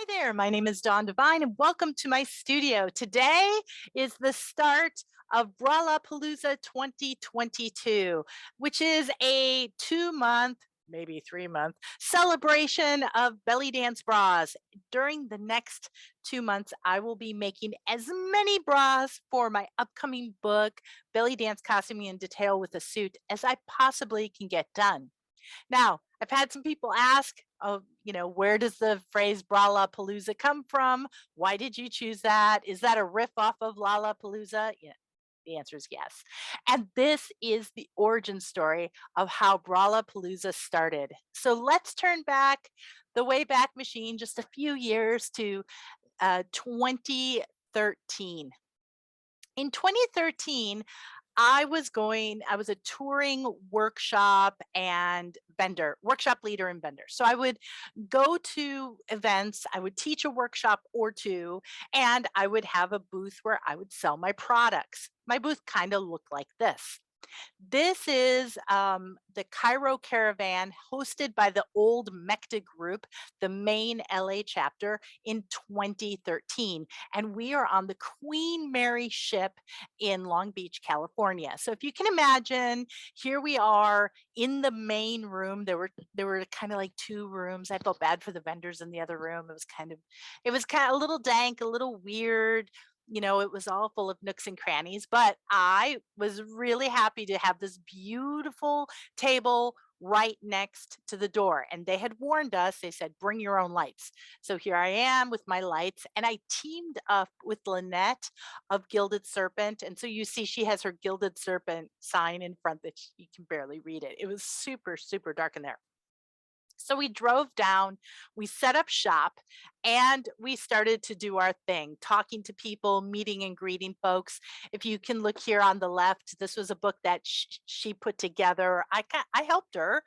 Hi there, my name is Dawn Devine and welcome to my studio. Today is the start of Bra-LaPalooza 2022, which is a 2 month, maybe 3 month celebration of belly dance bras. During the next 2 months, I will be making as many bras for my upcoming book, Belly Dance Costuming in Detail with a Suit, as I possibly can get done. Now, I've had some people ask, oh, where does the phrase Bra-LaPalooza come from? Why did you choose that? Is that a riff off of Lollapalooza? Yeah, the answer is yes. And this is the origin story of how Bra-LaPalooza started. So let's turn back the Wayback Machine just a few years to 2013. In 2013, I was a touring workshop leader and vendor. So I would go to events, I would teach a workshop or two, and I would have a booth where I would sell my products. My booth kind of looked like this. This is the Cairo Caravan hosted by the old MECTA group, the main LA chapter in 2013. And we are on the Queen Mary ship in Long Beach, California. So if you can imagine, here we are in the main room. There were kind of like two rooms. I felt bad for the vendors in the other room. It was kind of a little dank, a little weird. It was all full of nooks and crannies, but I was really happy to have this beautiful table right next to the door. And they had warned us, they said, bring your own lights. So here I am with my lights, and I teamed up with Lynette of Gilded Serpent. And so you see, she has her Gilded Serpent sign in front that you can barely read it. It was super, super dark in there. So we drove down, we set up shop, and we started to do our thing, talking to people, meeting and greeting folks. If you can look here on the left, this was a book that she put together. I helped her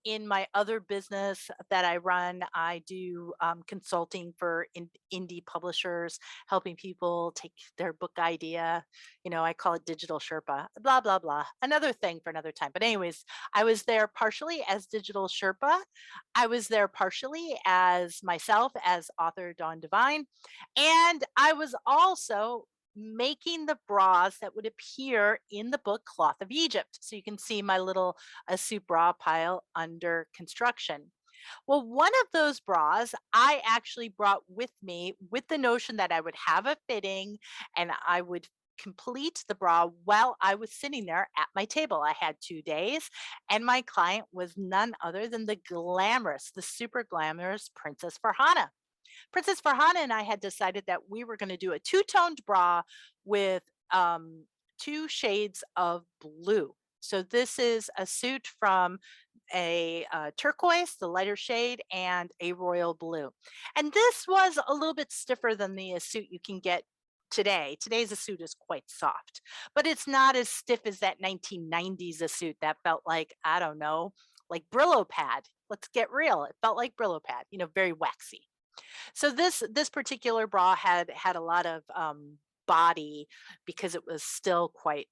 in my other business that I run. I do consulting for indie publishers, helping people take their book idea. I call it digital Sherpa, blah, blah, blah. Another thing for another time. But, anyways, I was there partially as digital Sherpa. I was there partially as myself, as author Dawn Devine, and I was also making the bras that would appear in the book Cloth of Egypt. So you can see my little soup bra pile under construction. Well, one of those bras I actually brought with me with the notion that I would have a fitting and I would complete the bra while I was sitting there at my table. I had 2 days, and my client was none other than the super glamorous Princess Farhana. Princess Farhana and I had decided that we were going to do a two-toned bra with two shades of blue. So this is a suit from a turquoise, the lighter shade, and a royal blue. And this was a little bit stiffer than the suit you can get today. Today's suit is quite soft, but it's not as stiff as that 1990s suit that felt like, I don't know, like Brillo pad. Let's get real. It felt like Brillo pad, very waxy. So this particular bra had a lot of body because it was still quite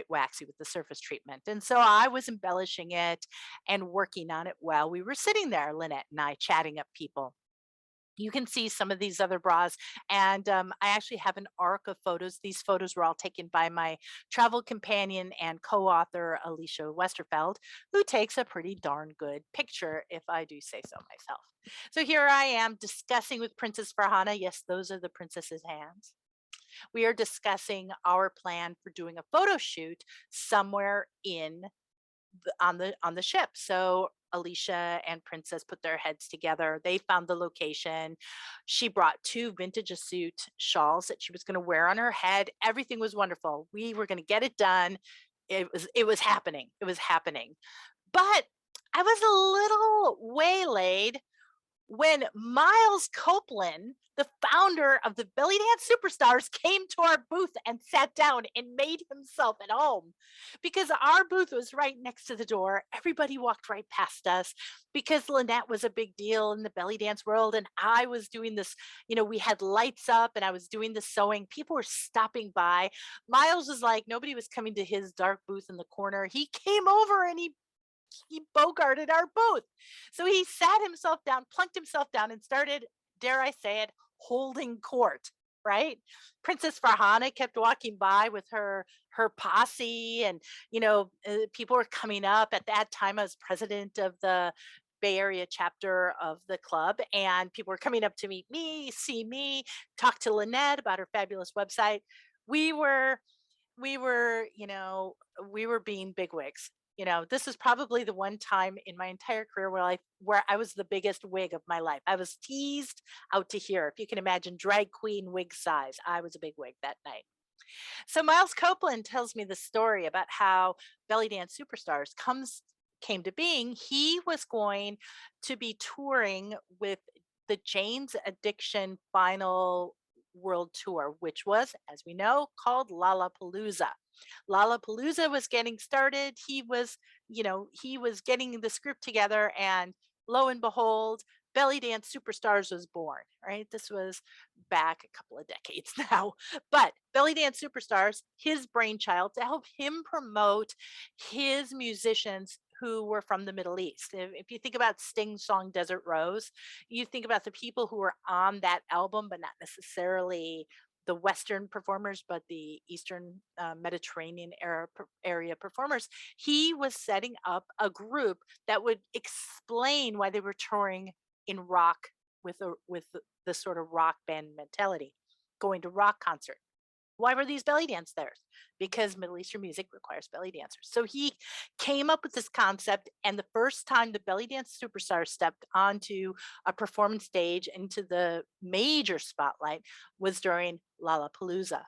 waxy with the surface treatment. And so I was embellishing it and working on it while we were sitting there, Lynette and I, chatting up people. You can see some of these other bras, and I actually have an arc of photos. These photos were all taken by my travel companion and co-author Alicia Westerfeld, who takes a pretty darn good picture, if I do say so myself. So here I am discussing with Princess Farhana. Yes, those are the princess's hands. We are discussing our plan for doing a photo shoot somewhere on the ship. So Alicia and Princess put their heads together. They found the location. She brought two vintage suit shawls that she was going to wear on her head. Everything was wonderful. We were going to get it done. It was happening. It was happening. But I was a little waylaid when Miles Copeland, the founder of the Belly Dance Superstars, came to our booth and sat down and made himself at home because our booth was right next to the door. Everybody walked right past us because Lynette was a big deal in the belly dance world. And I was doing this, we had lights up and I was doing the sewing. People were stopping by. Miles was like, nobody was coming to his dark booth in the corner. He came over and he bogarted our booth. So he sat himself down, plunked himself down, and started dare I say it, holding court, right? Princess Farhana kept walking by with her posse, and people were coming up. At that time, I was president of the Bay Area chapter of the club, and people were coming up to meet me, see me, talk to Lynette about her fabulous website. We were we were, you know, we were being bigwigs. This is probably the one time in my entire career where I was the biggest wig of my life. I was teased out to here. If you can imagine drag queen wig size, I was a big wig that night. So Miles Copeland tells me the story about how Belly Dance Superstars came to being. He was going to be touring with the Jane's Addiction final world tour, which was, as we know, called Lollapalooza. Lollapalooza was getting started. He was getting the script together, and lo and behold, Belly Dance Superstars was born, right? This was back a couple of decades now. But Belly Dance Superstars, his brainchild to help him promote his musicians who were from the Middle East. If you think about Sting's song Desert Rose, you think about the people who were on that album, but not necessarily the Western performers, but the Eastern Mediterranean area performers. He was setting up a group that would explain why they were touring in rock with the sort of rock band mentality, going to rock concert. Why were these belly dance there? Because Middle Eastern music requires belly dancers. So he came up with this concept, and the first time the belly dance superstar stepped onto a performance stage into the major spotlight was during Lollapalooza.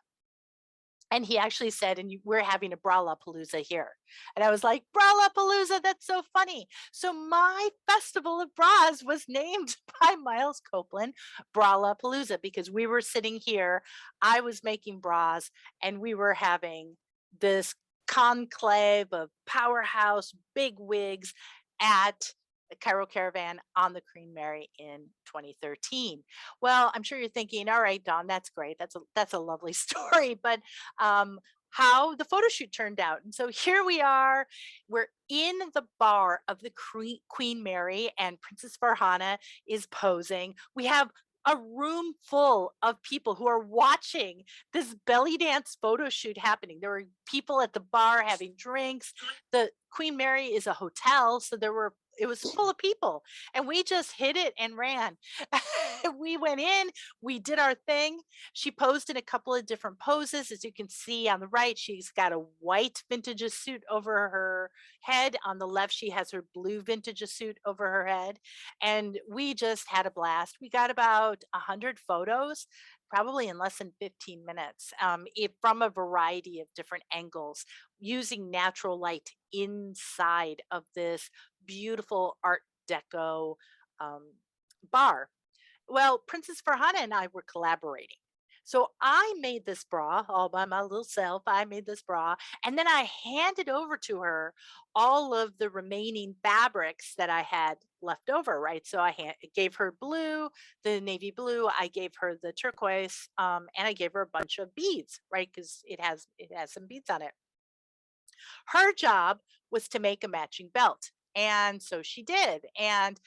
And he actually said, and we're having a Bra-LaPalooza here. And I was like, Bra-LaPalooza, that's so funny. So my festival of bras was named by Miles Copeland, Bra-LaPalooza, because we were sitting here, I was making bras, and we were having this conclave of powerhouse big wigs at the Cairo Caravan on the Queen Mary in 2013. Well, I'm sure you're thinking, all right, Dawn, that's great. That's a lovely story, but how the photo shoot turned out. And so here we are. We're in the bar of the Queen Mary, and Princess Farhana is posing. We have a room full of people who are watching this belly dance photo shoot happening. There were people at the bar having drinks. The Queen Mary is a hotel, so it was full of people, and we just hit it and ran. We went in, we did our thing. She posed in a couple of different poses. As you can see on the right, she's got a white vintage suit over her head. On the left, she has her blue vintage suit over her head. And we just had a blast. We got about 100 photos, probably in less than 15 minutes, from a variety of different angles, using natural light inside of this beautiful Art Deco um, bar. Well, Princess Farhana and I were collaborating. So I made this bra all by my little self. I made this bra, and then I handed over to her all of the remaining fabrics that I had left over, right? So gave her blue, the navy blue, I gave her the turquoise, and I gave her a bunch of beads, right? Because it has some beads on it. Her job was to make a matching belt. And so she did. And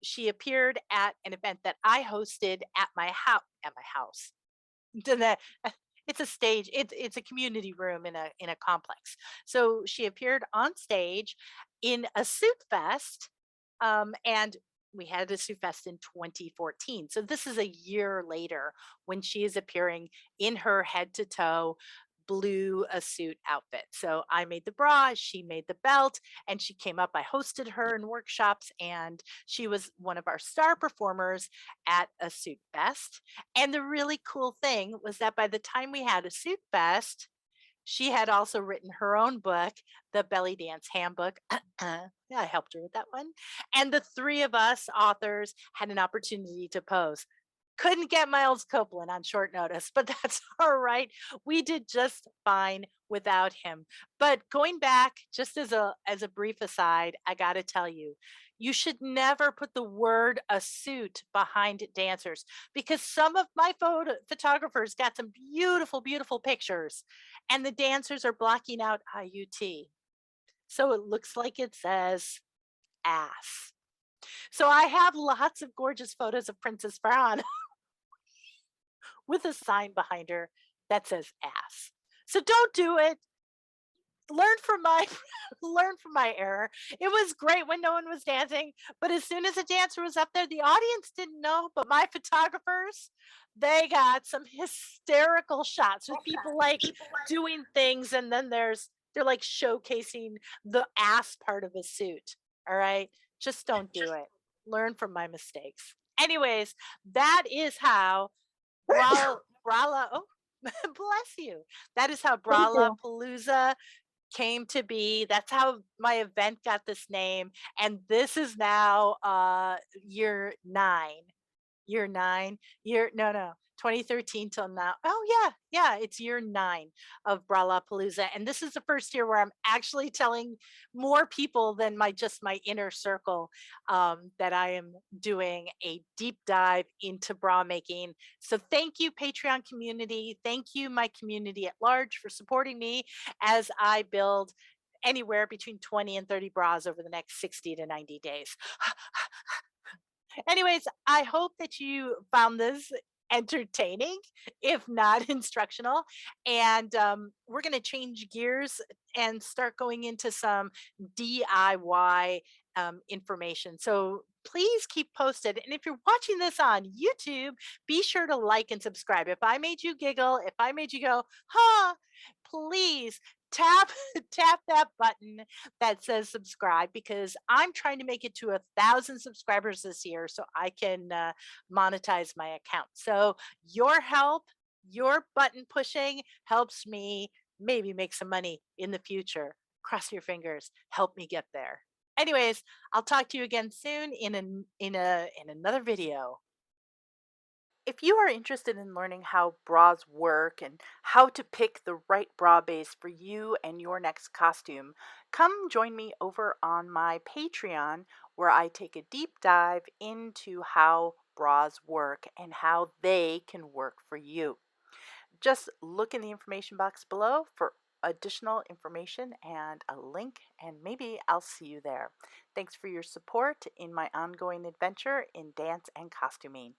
she appeared at an event that I hosted at my house. Then it's a stage. It's a community room in a complex. So she appeared on stage in a suit vest, and we had a suit fest in 2014. So this is a year later when she is appearing in her head to toe blue a suit outfit. So I made the bra, she made the belt, and she came up. I hosted her in workshops, and she was one of our star performers at a suit fest. And the really cool thing was that by the time we had a suit fest, she had also written her own book, The Belly Dance Handbook. Yeah, I helped her with that one. And the three of us authors had an opportunity to pose. Couldn't get Miles Copeland on short notice, but that's all right. We did just fine without him. But going back, just as a brief aside, I got to tell you, you should never put the word a suit behind dancers, because some of my photographers got some beautiful, beautiful pictures, and the dancers are blocking out IUT. So it looks like it says ass. So I have lots of gorgeous photos of Princess Brown with a sign behind her that says ass. So don't do it. Learn from my learn from my error. It was great when no one was dancing, but as soon as a dancer was up there, the audience didn't know, but my photographers, they got some hysterical shots with people like doing things, and then they're like showcasing the ass part of a suit. All right, just don't do it. Learn from my mistakes. Anyways, that is how Brala. Oh, bless you. That is how Thank you. BraLaPalooza came to be. That's how my event got this name. And this is now year 9. Year 9. Year no, no. 2013 till now. Oh yeah, yeah, it's year 9 of Bra-LaPalooza. And this is the first year where I'm actually telling more people than my inner circle that I am doing a deep dive into bra making. So thank you, Patreon community. Thank you, my community at large, for supporting me as I build anywhere between 20 and 30 bras over the next 60 to 90 days. Anyways, I hope that you found this entertaining, if not instructional. And we're going to change gears and start going into some DIY information. So please keep posted. And if you're watching this on YouTube, be sure to like and subscribe. If I made you giggle, if I made you go, huh, please tap tap that button that says subscribe, because I'm trying to make it to 1,000 subscribers this year so I can monetize my account. So your help, your button pushing helps me maybe make some money in the future. Cross your fingers. Help me get there. Anyways, I'll talk to you again soon in another video. If you are interested in learning how bras work and how to pick the right bra base for you and your next costume, come join me over on my Patreon, where I take a deep dive into how bras work and how they can work for you. Just look in the information box below for additional information and a link, and maybe I'll see you there. Thanks for your support in my ongoing adventure in dance and costuming.